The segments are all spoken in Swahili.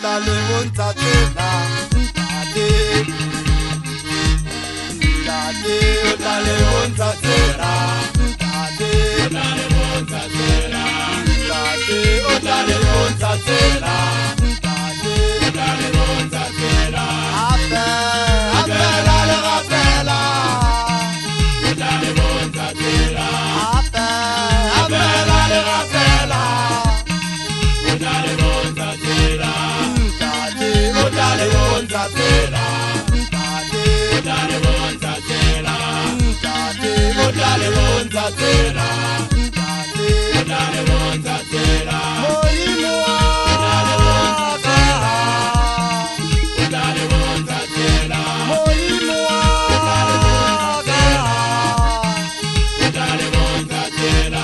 tla le bontsha tsela. Ntate o tla le bontsha tsela. Ntate o tla le bontsha tsela. Ntate o tla le bontsha tsela. Ntate o tla le bontsha tsela. Rapela le rapela. O tla le bontsha tsela. Rapela le rapela. O tla le bontsha tsela. Ntate o tla le bontsha tsela. Ntate o tla le bontsha tsela. Ntate o tla le bontsha tsela. Ntate o tla le bontsha tsela. Modimo wa ka. O tla le bontsha tsela. Modimo wa ka. O tla le bontsha tsela.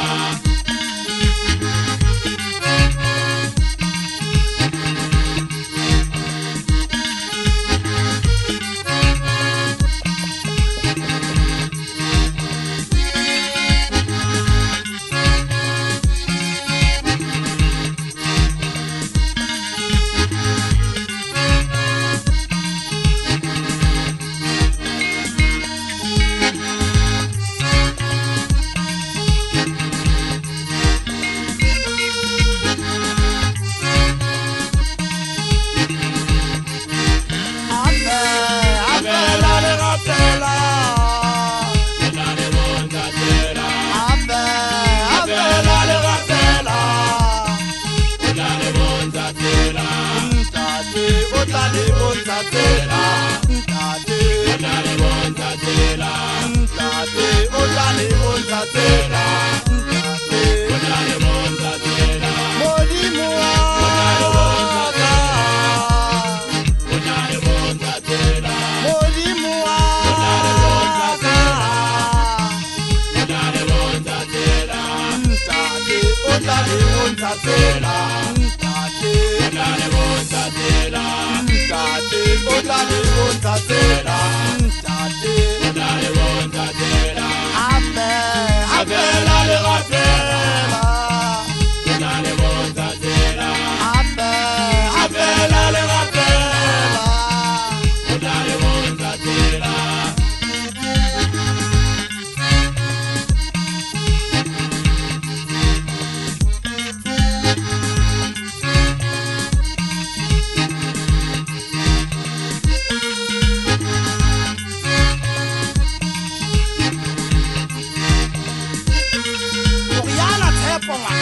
Come on.